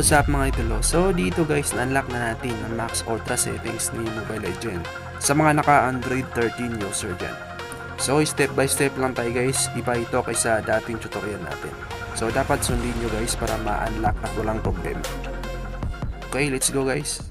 what's up mga idolo? So dito guys, na-unlock na natin ang max ultra settings ni Mobile Legends sa mga naka-Android 13 user dyan. So step by step lang tayo guys, iba ito kaysa dating tutorial natin. So dapat sundin nyo guys para ma-unlock at walang problema. Okay, let's go guys!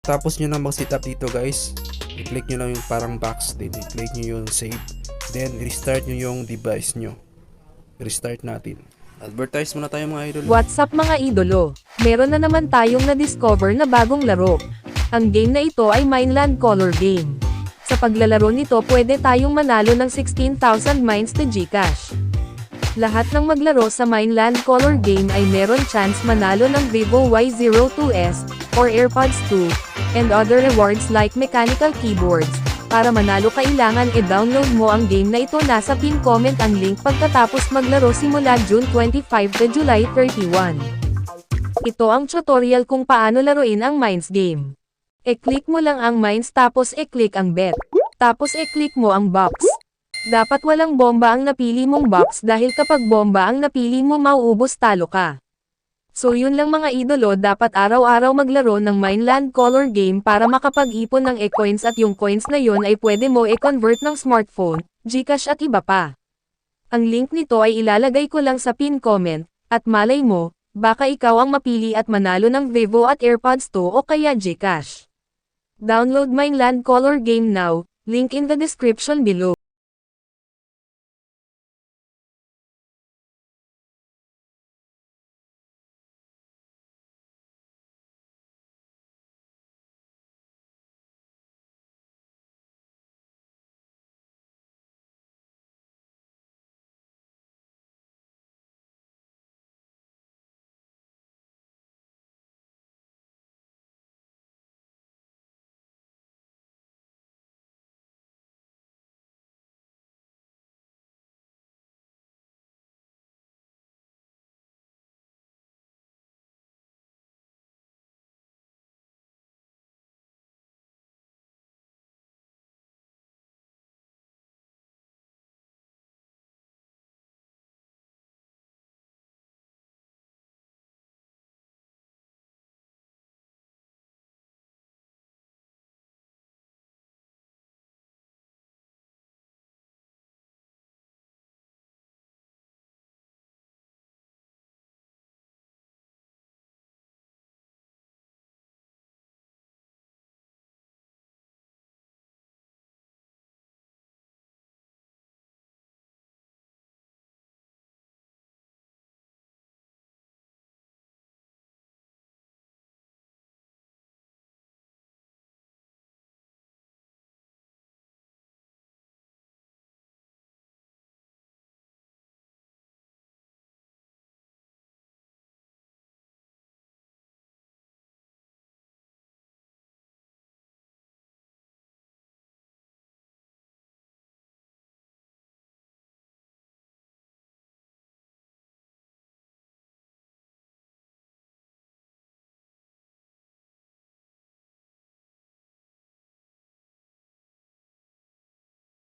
Tapos nyo na mag-setup dito guys, i-click nyo lang yung parang box, then i-click nyo yung save, then restart nyo yung device nyo. Restart natin. Advertise muna tayo mga idol. What's up mga idolo? Meron na naman tayong na-discover na bagong laro. Ang game na ito ay Mineland Color Game. Sa paglalaro nito pwede tayong manalo ng 16,000 mines to Gcash. Lahat ng maglaro sa Mineland Color Game ay meron chance manalo ng Vivo Y02s, or AirPods 2, and other rewards like mechanical keyboards. Para manalo kailangan i-download mo ang game na ito, nasa pin comment ang link pagkatapos maglaro simula June 25 to July 31. Ito ang tutorial kung paano laruin ang Mines game. I-click mo lang ang Mines tapos i-click ang Bet. Tapos i-click mo ang box. Dapat walang bomba ang napili mong box dahil kapag bomba ang napili mo mauubos talo ka. So yun lang mga idolo, dapat araw-araw maglaro ng Mineland Color Game para makapag-ipon ng e-coins at yung coins na yun ay pwede mo i-convert ng smartphone, Gcash at iba pa. Ang link nito ay ilalagay ko lang sa pin comment, at malay mo, baka ikaw ang mapili at manalo ng Vivo at AirPods 2 o kaya Gcash. Download Mineland Color Game now, link in the description below.